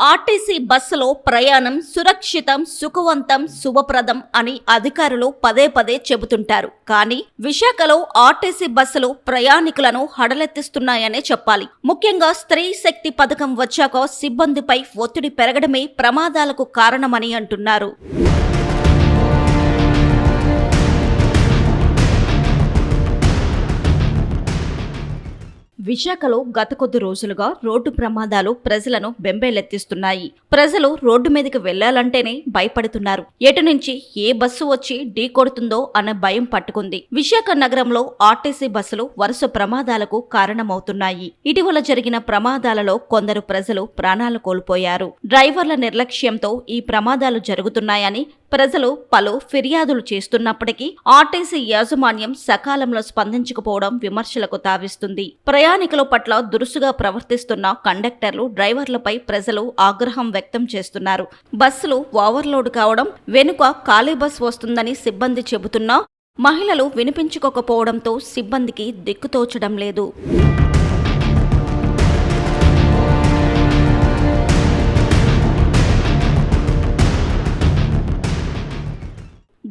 RTC బస్సులో ప్రయాణం సురక్షితం, సుఖవంతం, శుభప్రదం అని అధికారులు పదే పదే చెబుతుంటారు. కానీ విశాఖలో ఆర్టీసీ బస్సులు ప్రయాణికులను హడలెత్తిస్తున్నాయనే చెప్పాలి. ముఖ్యంగా స్త్రీ శక్తి పథకం వచ్చాక సిబ్బందిపై ఒత్తిడి పెరగడమే ప్రమాదాలకు కారణమని అంటున్నారు. విశాఖలో గత కొద్ది రోజులుగా రోడ్డు ప్రమాదాలు ప్రజలను బెంబేలెత్తిస్తున్నాయి. ప్రజలు రోడ్డు మీదకి వెళ్లాలంటేనే భయపడుతున్నారు. ఎటు నుంచి ఏ బస్సు వచ్చి ఢీ కొడుతుందో అన్న భయం పట్టుకుంది. విశాఖ నగరంలో ఆర్టీసీ బస్సులు వరుస ప్రమాదాలకు కారణమవుతున్నాయి. ఇటీవల జరిగిన ప్రమాదాలలో కొందరు ప్రజలు ప్రాణాలు కోల్పోయారు. డ్రైవర్ల నిర్లక్ష్యంతో ఈ ప్రమాదాలు జరుగుతున్నాయని ప్రజలు పలు ఫిర్యాదులు చేస్తున్నప్పటికీ ఆర్టీసీ యాజమాన్యం సకాలంలో స్పందించకపోవడం విమర్శలకు తావిస్తుంది. ప్రయాణికుల పట్ల దురుసుగా ప్రవర్తిస్తున్న కండక్టర్లు, డ్రైవర్లపై ప్రజలు ఆగ్రహం వ్యక్తం చేస్తున్నారు. బస్సులు ఓవర్లోడ్ కావడం, వెనుక ఖాళీ బస్ వస్తుందని సిబ్బంది చెబుతున్నా మహిళలు వినిపించుకోకపోవడంతో సిబ్బందికి దిక్కుతోచడం లేదు.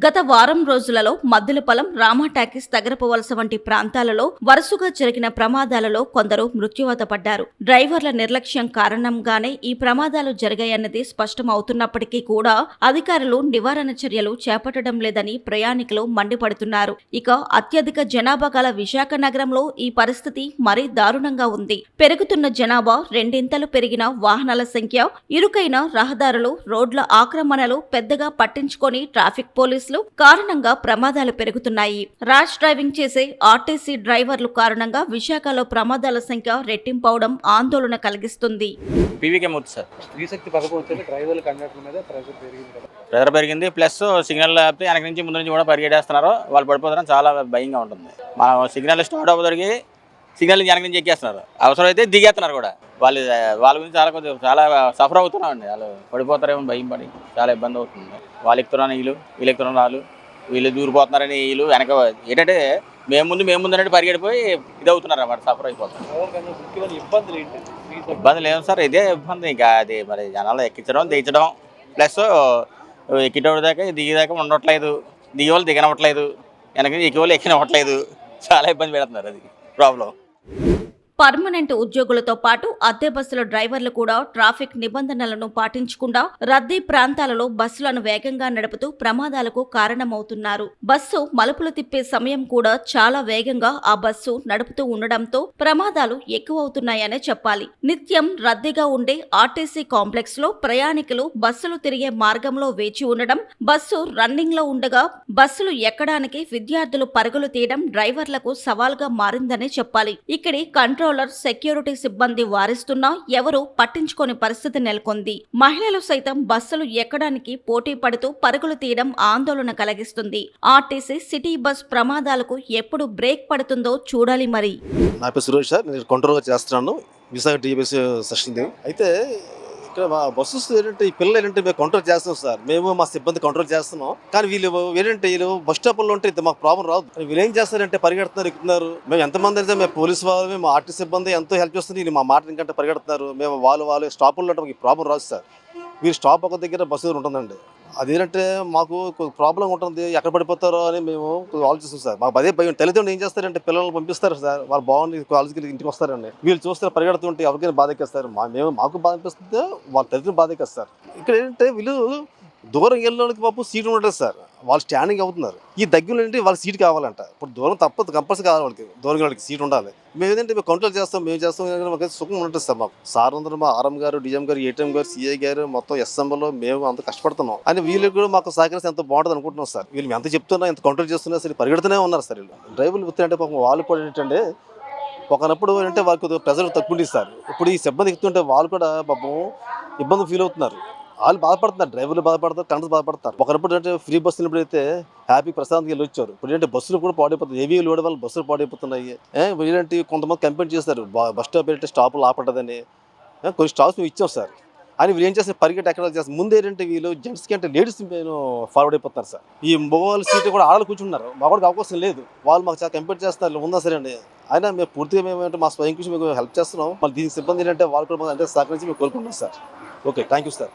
గత వారం రోజులలో మద్దులపొలం, రామాటాకీస్, తగరపువలస వంటి ప్రాంతాలలో వరుసగా జరిగిన ప్రమాదాలలో కొందరు మృత్యువాత పడ్డారు. డ్రైవర్ల నిర్లక్ష్యం కారణంగానే ఈ ప్రమాదాలు జరిగాయన్నది స్పష్టమవుతున్నప్పటికీ కూడా అధికారులు నివారణ చర్యలు చేపట్టడం లేదని ప్రయాణికులు మండిపడుతున్నారు. ఇక అత్యధిక జనాభా గల విశాఖ నగరంలో ఈ పరిస్థితి మరీ దారుణంగా ఉంది. పెరుగుతున్న జనాభా, రెండింతలు పెరిగిన వాహనాల సంఖ్య, ఇరుకైన రహదారులు, రోడ్ల ఆక్రమణలు పెద్దగా పట్టించుకొని ట్రాఫిక్ పోలీసులు కారణంగా ప్రమాదాలు పెరుగుతున్నాయి. ర్యాష్ డ్రైవింగ్ చేసే ఆర్టీసీ డ్రైవర్లు కారణంగా విశాఖలో ప్రమాదాల సంఖ్య రెట్టింపవడం ఆందోళన కలిగిస్తుంది. ప్రెజర్ పెరిగింది, ప్లస్ సిగ్నల్ ఆపితే వెనక నుంచి ముందు నుంచి కూడా పరిగెట్టేస్తున్నారు. వాళ్ళు పడిపోతారని చాలా భయంగా ఉంటుంది. మనం సిగ్నల్ స్టార్ట్ అవ్వదరికి సిగ్నల్ వెనక నుంచి ఎక్కేస్తున్నారు, అవసరమైతే దిగేస్తున్నారు కూడా. వాళ్ళ గురించి చాలా సఫర్ అవుతున్నామండి. వాళ్ళు పడిపోతారేమో భయం పడి చాలా ఇబ్బంది అవుతుంది. వాళ్ళు ఎక్కుతున్నారు, వీళ్ళు ఎక్కుతున్నారు, వీళ్ళు దూరిపోతున్నారని వీళ్ళు వెనక ఏంటంటే మేము ముందు అంటే పరిగెడిపోయి ఇది అవుతున్నారు అన్నమాట, సఫర్ అయిపోతున్నారు. ఇబ్బందులు ఏమో సార్, ఇదే ఇబ్బంది. ఇంకా అది మరి జనాలు ఎక్కించడం, దించడం, ప్లస్ ఎక్కిటోడి దాకా దిగేదాకా ఉండట్లేదు, దిగే వాళ్ళు దిగనవ్వట్లేదు, వెనక ఎక్కి వాళ్ళు ఎక్కినవ్వట్లేదు. చాలా ఇబ్బంది పెడుతున్నారు, అది ప్రాబ్లం. పర్మనెంట్ ఉద్యోగులతో పాటు అద్దె బస్సుల డ్రైవర్లు కూడా ట్రాఫిక్ నిబంధనలను పాటించకుండా రద్దీ ప్రాంతాలలో బస్సులను వేగంగా నడుపుతూ ప్రమాదాలకు కారణమవుతున్నారు. బస్సు మలుపులు తిప్పే సమయం కూడా చాలా వేగంగా ఆ బస్సు నడుపుతూ ఉండడంతో ప్రమాదాలు ఎక్కువవుతున్నాయనే చెప్పాలి. నిత్యం రద్దీగా ఉండే ఆర్టీసీ కాంప్లెక్స్ లో ప్రయాణికులు బస్సులు తిరిగే మార్గంలో వేచి ఉండడం, బస్సు రన్నింగ్ లో ఉండగా బస్సులు ఎక్కడానికి విద్యార్థులు పరుగులు తీయడం డ్రైవర్లకు సవాల్గా మారిందనే చెప్పాలి. ఇక్కడి కంట్రోల్ సెక్యూరిటీ సిబ్బంది వారిస్తున్నా ఎవరూ పట్టించుకోని పరిస్థితి నెలకొంది. మహిళలు సైతం బస్సులు ఎక్కడానికి పోటీ పడుతూ పరుగులు తీయడం ఆందోళన కలిగిస్తుంది. ఆర్టీసీ సిటీ బస్ ప్రమాదాలకు ఎప్పుడు బ్రేక్ పడుతుందో చూడాలి. మరి నా పేరు సురేష్ సార్, నేను కంట్రోల్ చేస్తున్నాను విశాఖ టీబీఎస్ సెషన్. అయితే ఇక్కడ మా బస్సెస్ ఏంటంటే ఈ పిల్లలు ఏంటంటే మేము కంట్రోల్ చేస్తున్నాం సార్, మేము మా సిబ్బంది కంట్రోల్ చేస్తున్నాం. కానీ వీళ్ళు ఏంటంటే వీళ్ళు బస్ స్టాప్లో ఉంటే ఇంత మాకు ప్రాబ్లం రాదు. వీళ్ళు ఏం చేస్తారంటే పరిగెడుతున్నారు, ఎక్కుతున్నారు. మేము ఎంతమంది అయితే మేము పోలీసు వాళ్ళు, మేము ఆర్టీ సిబ్బంది ఎంతో హెల్ప్ చేస్తుంది. వీళ్ళు మా మాట ఇంకంటే పరిగెడుతున్నారు. మేము వాళ్ళు స్టాపుల్లో ఉంటే మాకు ప్రాబ్లం రాదు సార్. వీళ్ళు స్టాప్ ఒక దగ్గర బస్సు ఉంటుందండి, అదేంటంటే మాకు ప్రాబ్లం ఉంటుంది, ఎక్కడ పడిపోతారో అని మేము ఆలోచిస్తాం సార్. మాకు అదే భయం. తల్లిదండ్రులు ఏం చేస్తారంటే పిల్లల్ని పంపిస్తారు సార్, వాళ్ళు బాగుంది కాలేజీకి ఇంటికి వస్తారండి. వీళ్ళు చూస్తే పరిగెడుతుంటే ఎవరికైనా బాధ ఎక్కేస్తారు. మాకు బాధ అనిపిస్తుంది, వాళ్ళ తల్లిదండ్రులు బాధ ఎక్కేస్తారు. ఇక్కడ ఏంటంటే వీళ్ళు దూరం వెళ్ళడానికి పాపం సీట్ ఉండదు సార్, వాళ్ళు స్టాండింగ్ అవుతున్నారు. ఈ దగ్గర ఏంటి వాళ్ళకి సీట్ కావాలంట. ఇప్పుడు దూరం తప్పదు, కంపల్సరీ కావాలి వాళ్ళకి, దూరం వాళ్ళకి సీట్ ఉండాలి. మేము ఏంటంటే మేము కంట్రోల్ చేస్తాం, మేము మాకు సుఖం ఉంటుంది సార్. మాకు సార్ అందరూ, మా ఆర్ఎం గారు, డిఎం గారు, ఏటీఎం గారు, సిఐ గారు, మొత్తం ఎస్ఎంలో మేము అంత కష్టపడుతున్నాం. అని వీళ్ళకి కూడా మాకు సహకరిస్తే ఎంత బాగుంటుంది అనుకుంటున్నాం సార్. వీళ్ళు ఎంత చెప్తున్నా, ఎంత కంట్రోల్ చేస్తున్నా సరే పరిగెడుతూనే ఉన్నారు సార్. వీళ్ళు డ్రైవర్లు వృత్తి అంటే పాపం వాళ్ళు కూడా ఏంటంటే ఒకనప్పుడు అంటే వాళ్ళకి ప్రెజర్ తక్కువ సార్. ఇప్పుడు ఈ సిబ్బంది ఎక్కుతుంటే వాళ్ళు కూడా పాపం ఇబ్బంది ఫీల్ అవుతున్నారు. వాళ్ళు బాధపడుతున్నారు, డ్రైవర్లు బాధపడతారు, కండక్టర్స్ బాధపడతారు. ఒకప్పుడు అంటే ఫ్రీ బస్సు ఉన్నప్పుడు అయితే హ్యాపీ ప్రశాంతంగా వెళ్ళి వచ్చారు. ఇప్పుడు ఏంటంటే బస్సులు కూడా పాడైపోతుంది, హెవీ లోడ్ వల్ల బస్సులు పాడైపోతున్నాయి. ఏంటంటే కొంతమంది కంప్లైంట్ చేస్తారు బస్ స్టాప్ ఏంటంటే స్టాపులు ఆపడదని. కొన్ని స్టాప్స్ మేము ఇచ్చాం సార్. అని వీళ్ళు ఏం చేస్తారు, పరిగెట్టి ఎక్కడ చేస్తారు. ముందు ఏంటంటే వీళ్ళు జెంట్స్కి అంటే లేడీస్ నేను ఫార్వర్డ్ అయిపోతున్నారు సార్. ఈ మగవాళ్ళ సీట్ కూడా ఆడలు కూర్చుంటున్నారు, మాకు అవకాశం లేదు. వాళ్ళు మాకు చాలా కంప్లైంట్ చేస్తారు, ఉందా సరే అండి. అయినా మేము పూర్తిగా మేము అంటే మా స్వయం కృషి మీకు హెల్ప్ చేస్తున్నాం. మళ్ళీ దీనికి సిబ్బంది ఏంటంటే వాళ్ళు కూడా అంటే సహకరించి మేము కోరుకుంటున్నాం sir. Okay, thank you sir.